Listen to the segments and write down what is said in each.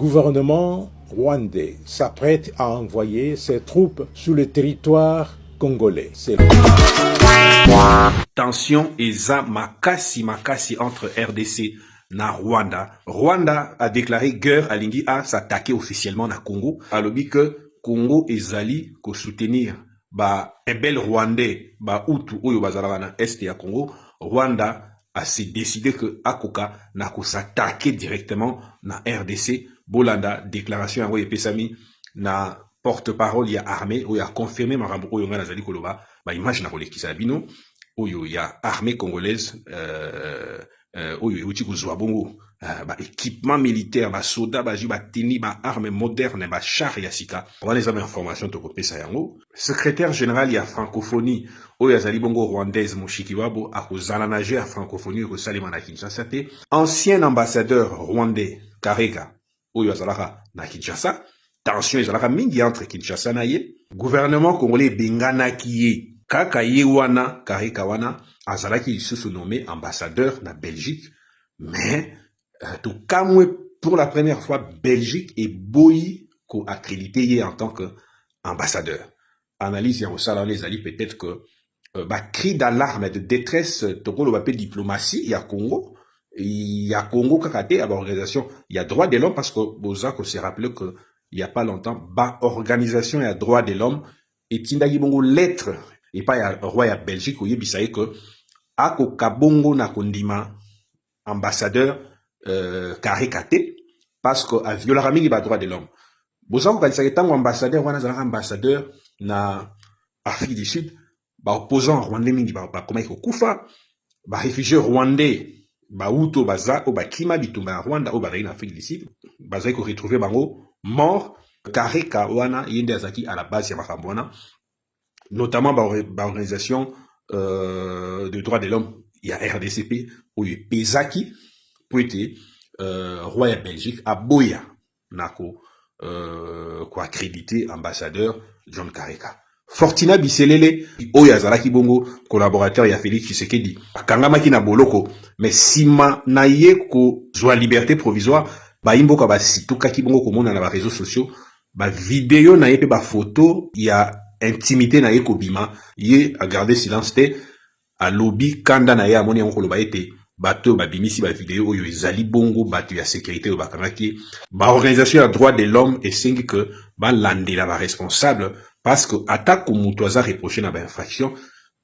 gouvernement rwandais s'apprête à envoyer ses troupes sur le territoire congolais. Tension eza makasi entre RDC na Rwanda. Rwanda a déclaré guerre à Lingi à s'attaquer officiellement na Congo. Alobi que Congo ezali ko soutenir ba ebel rwandais ba utu oyo bazalaka na est ya Congo. Rwanda a décidé que akoka na ko s'attaquer directement na RDC. Bolanda déclaration yango epesami na porte-parole ya armée oyo a confirmé makambo oyo nga nazali koloba ba image na kolekisa bino oyo ya armée congolaise oyo euti kozwa bongo ba équipement militaire ba soda ba ju ba teni ba armes modernes ba char ya sika wana eza information to kopesa yango. Secrétaire général ya francophonie oyo azali bongo rwandaise Mushikiwabo akozala na jeu ya francophonie ko salima na Kinshasa te. Ancien ambassadeur rwandais Kareka oyo azalaka na Kinshasa. Tension ezalaka mingi entre Kinshasa na ye. Gouvernement congolais benganaki ye kaka ye wana Kareka wana azalaki lisusu nommé ambassadeur na Belgique, mais tout kamwe pour la première fois Belgique et boyi ko accrédité ye en tant que ambassadeur. Analyse ya osala les ali peut-être que ba cri d'alarme de détresse tokolo ba pe diplomatie ya Congo. Il y a Congo Kakate à l'organisation, il y a droit de l'homme parce que Bozako s'est rappelé que il y a pas longtemps, ba organisation et droit de l'homme et tindagi bongo lettre et pas ya roi ya Belgique ou yebisaye que ako kabongo na kondima ambassadeur Karikate parce que a viola mingi ba droit de l'homme. Bozako kalisaki tango ambassadeur wana zalaka ambassadeur na Afrique du Sud, ba opposant rwandais mingi ba koma iko kufa, ba réfugiés rwandais ba uto baza o ba kima bitumba ya Rwanda o ba reina Afrique du Sud baza ko retrouver bango mort. Kareka wana yende azaki à la base ya makambo wana notamment ba organisation de droits de l'homme ya RDCP oyo pesaki pour être roi ya Belgique a boya nako ko accrédité ambassadeur John Kareka. Fortina Biselele oyo azalaki bongo collaborateur ya Félix Tshisekedi akangamaki na boloko mais sima na ye ko zwa liberté provisoire ba imboka ba situkaki bongo komona na ba réseaux sociaux ba vidéo na ye pe ba photo ya intimité na ye kobima ye a gardé silence te a lobby kanda na ye amoni yango koloba ete bato ba bimisi ba vidéo oyo ezali bongo bato ya sécurité oyo bakangaki ba organisation ya droit de l'homme esengi que ba landela ba responsable parce que attaque mutu aza reproché na ba infraction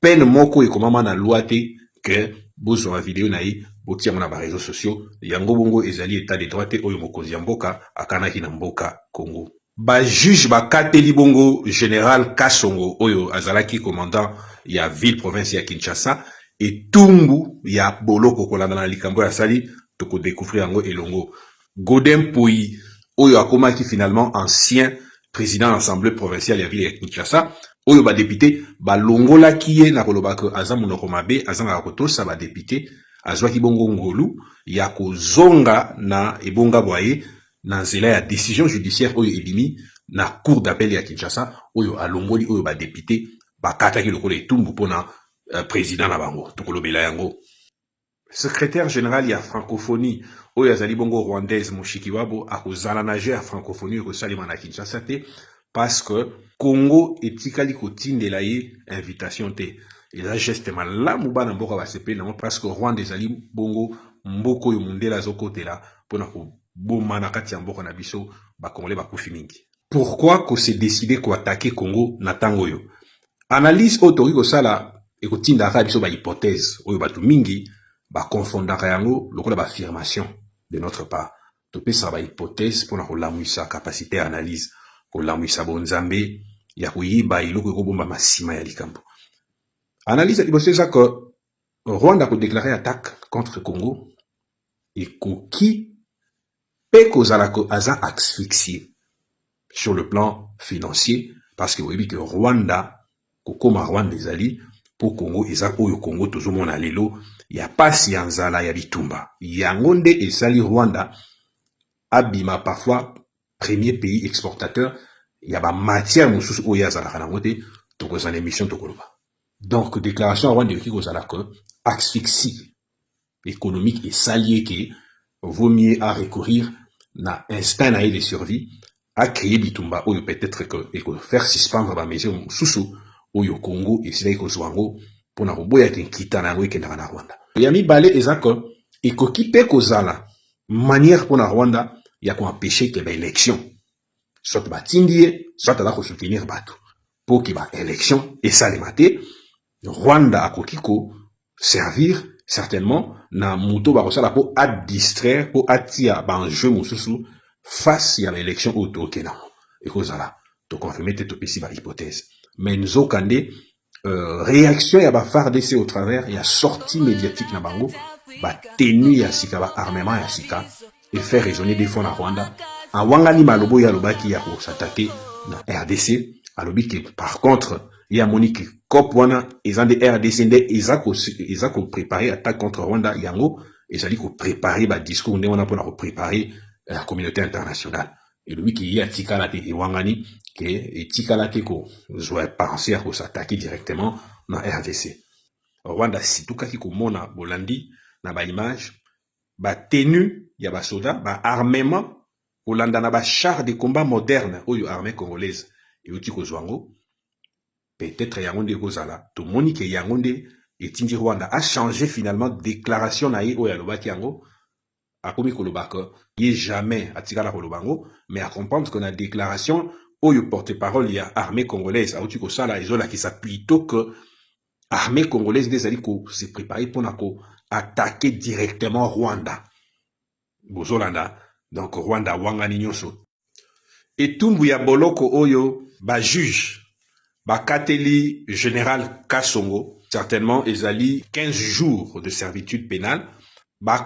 peine moko ekomama na loi te que bozo la vidéo na ye botia na ba réseaux sociaux yango bongo ezali état de droit te oyo mokonzi ya mboka akanaki na mboka Congo. Ba juge ba kateli bongo général Kasongo oyo azalaki commandant ya ville province ya Kinshasa et tumbu ya boloko kolanda na likambo ya sali toko découvrir yango elongo. Godin Pouy oyo akomaki finalement ancien président de l'Assemblée provinciale ya ville ya Kinshasa oyo ba député ba longola kiye na koloba que azamu no komabe azanga kotosa ba député azwaki bongo ngolu ya kozonga na ebonga boye na nzela ya décision judiciaire oyo ebimi na cour d'appel ya Kinshasa oyo alongoli oyo ba député bakataki lokolo etumbu pona président na bango tokolobela yango. Secrétaire général ya francophonie oyo azali bongo rwandaise Mushikiwabo akozala na jeu ya francophonie ko salima na Kinshasa te parce que Congo etikali kotindela ye invitation te. Il a geste malamu bana mboka ba sepeli nango parce que Rwanda ezali bongo mboko yo mundela zokotela pona ko boma na kati ya mboka na biso ba congolais ba kufi mingi. Pourquoi ko se décider ko attaquer Congo na tango yo? Analyse autori ko sala ekotinda ka biso ba hypothèse oyo batu mingi ba confondaka yango lokola ba affirmation de notre part. To pesa ba hypothèse pona ko lamwisa capacité analyse ko lamwisa bonzambe ya kuyiba iloko ko bomba masima ya likambo. Analyse liboso ça que Rwanda a déclaré attaque contre Congo et qui peut causer aza asphyxié sur le plan financier parce que vous voyez que Rwanda kokoma Rwanda ezali pour Congo eza oyo Congo tozomona lelo ya pasi ya nzala ya bitumba yango nde ezali Rwanda abima parfois premier pays exportateur ya ba matière mosusu oyo azalaka nango te tokozana émission tokoloba. Donc déclaration Rwanda yoki kozala que asphyxie économique et salié que vaut mieux à recourir na instinct na de survie, a créé bitumba, oyo peut-être que, et faire suspendre ba mesure mususu, oyo Congo, et c'est là que zwango, pour na roboya kinkita na ngwe kenda na Rwanda. Yami balé ezako, et kokipe kozala, manière pour na Rwanda, ya ko empêcher que ba élection, soit ba tindie, soit la ko soutenir bato, pour que ba élection, et ça les maté, Rwanda a kokiko, servir, certainement, na muto ba kosala pour à distraire, pour attirer ba enjeu mususu, face à l'élection auto Kenya. Et kozala, to confirmer te topesi ba hypothèse. Mais nous kande, réaction ya ba FARDC au travers, ya sortie médiatique na bango, ba tenue ya sika, ba armement ya sika, et faire résonner des fonds na Rwanda. En wangani malobo ya lobaki ya ko s'attaquer na RDC, alobi que par contre, ya Monique Kop wana, ils ont des RDC, ils ont préparé attaque contre Rwanda, yango, ils ont dit qu'on préparer ba discours, on a pour préparer la communauté internationale. Et lui qui y a tikalate et wangani, que et tikalate ko, soit penser à s'attaquer directement dans RDC. Rwanda, si tout cas qui mona bolandi, na ba image, ba tenue, ya ba soda, ba armement, Olanda na ba char de combat moderne, oyo armée congolaise, et outi ko zwango, peut-être Yangonde Kozala, tout le monde qui Yangonde et Tindi Rwanda a changé finalement déclaration naïe au Yalobaki Yango, a commis Kolobaka, il jamais à Tigala Kolobango, mais à comprendre qu'on a déclaration au porte-parole, il y a armée congolaise, à Otiko Sala, Isola qui s'appuie plutôt que armée congolaise des Aliko s'est préparée pour attaquer directement Rwanda. Bozolanda, donc Rwanda, Wangani Nyoso. Et Tumbuya Boloko Oyo, ba juge, Bakateli général Kassongo, certainement, ils allaient 15 jours de servitude pénale,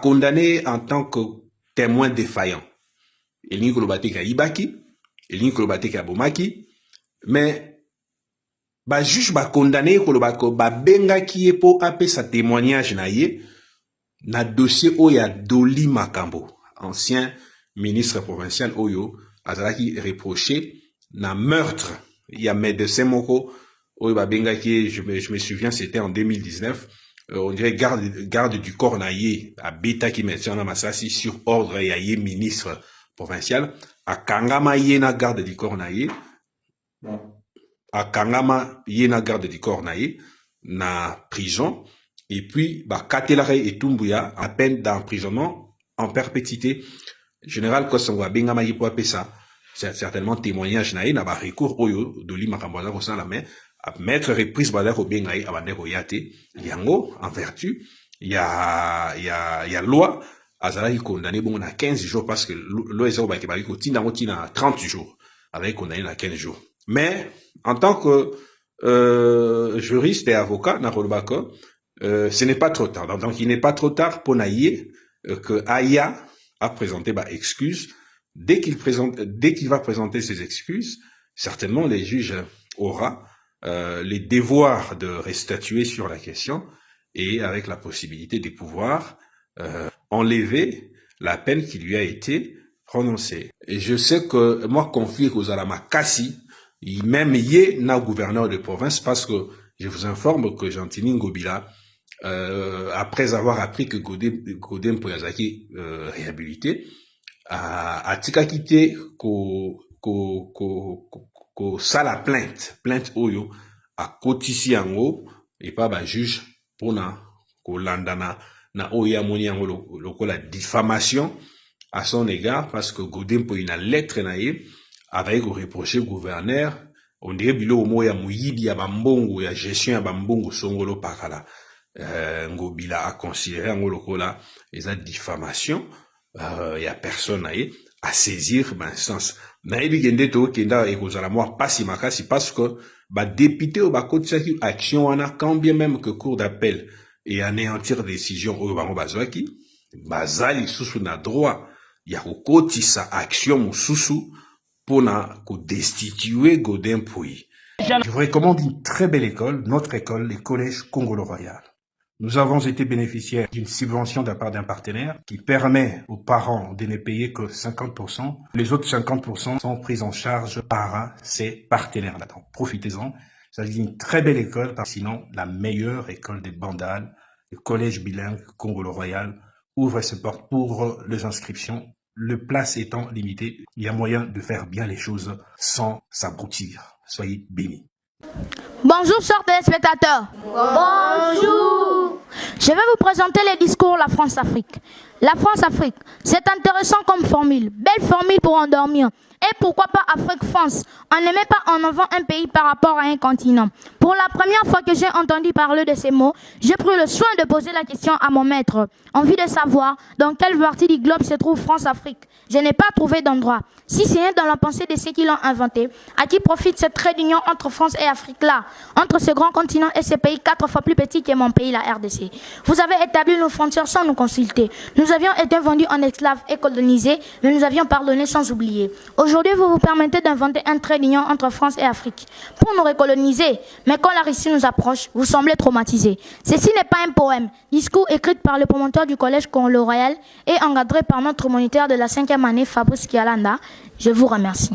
condamné en tant que témoin défaillant. Il n'y a que Ibaki, il n'y a que Bomaki, mais juge condamné que benga qui est pour appeler sa témoignage na dossier Oya Doli Makambo, ancien ministre provincial Oyo, azalaki reproché na meurtre. Il y a médecin Moko, Benga qui, je me souviens, c'était en 2019, on dirait garde du corps naïe, à Beta qui médecin na Masasi sur ordre yaye ministre provincial, à Kangama yena garde du corps naïe, à Kangama yena garde du corps naïe, na prison, et puis, Katelare et Tumbuya, à peine d'emprisonnement en perpétuité. Général Kosongwa Benga Mayi pour appeler ça. C'est certainement témoignage naïe n'a pas recours oyo doli makamboza ko sala mais à mettre reprise bada ko bengai abane ko yate yango en vertu il y a loi azala condamné bon na 15 jours parce que loi est ba ko tina 30 jours avec condamné na 15 jours mais en tant que juriste et avocat na kolbako ce n'est pas trop tard donc il n'est pas trop tard pour naïe que Aya a présenté excuse. Dès qu'il va présenter ses excuses, certainement les juges aura les devoirs de restatuer sur la question et avec la possibilité de pouvoir enlever la peine qui lui a été prononcée. Et je sais que moi, conflit aux Alama Kassi, même yé na gouverneur de province, parce que je vous informe que Gentini Ngobila, après avoir appris que Godem Poyazaki réhabilité, a tika quitté ko sala plainte oyo a kotisi yango et pas juge pour ko landana na oya moni yango lokola diffamation à son égard parce que Godem po une lettre naie avec reproché gouverneur on dirait bilo moya muyibi ya bambongo ya gestion ya bambongo songolo pakala Ngobila a considéré yango lokola eza diffamation. Y a personne à saisir instance naïbi gende to kenda et kozala moi pas si makasi parce que député ou kotisaki action wana quand bien même que cour d'appel et anéantir décision au bango bazwaki bazali susu na droit ya kokotisa action mususu pona ko destituer Godin Pouy. Je vous recommande une très belle école, notre école, le collège Congolo Royal. Nous avons été bénéficiaires d'une subvention de la part d'un partenaire qui permet aux parents de ne payer que 50%. Les autres 50% sont pris en charge par ces partenaires-là. Donc, profitez-en. Il s'agit d'une très belle école, sinon la meilleure école des Bandal, le collège bilingue Congolo Royal, ouvre ses portes pour les inscriptions le place étant limité, il y a moyen de faire bien les choses sans s'abrutir. Soyez bénis. Bonjour, chers téléspectateurs. Bonjour. Je vais vous présenter les discours La France-Afrique. La France-Afrique, c'est intéressant comme formule. Belle formule pour endormir. Et pourquoi pas Afrique-France? On ne met pas en avant un pays par rapport à un continent. Pour la première fois que j'ai entendu parler de ces mots, j'ai pris le soin de poser la question à mon maître. Envie de savoir dans quelle partie du globe se trouve France-Afrique. Je n'ai pas trouvé d'endroit. Si ce n'est dans la pensée de ceux qui l'ont inventé, à qui profite cette trait d'union entre France et Afrique-là, entre ce grand continent et ce pays 4 fois plus petit que mon pays, la RDC. Vous avez établi nos frontières sans nous consulter. Nous avions été vendus en esclaves et colonisés, mais nous avions pardonné sans oublier. Aujourd'hui, vous vous permettez d'inventer un trait d'union entre France et Afrique pour nous recoloniser. Mais quand la Russie nous approche, vous semblez traumatisés. Ceci n'est pas un poème. Discours écrit par le promoteur du collège Congo Royal et encadré par notre moniteur de la 5e année, Fabrice Kialanda. Je vous remercie.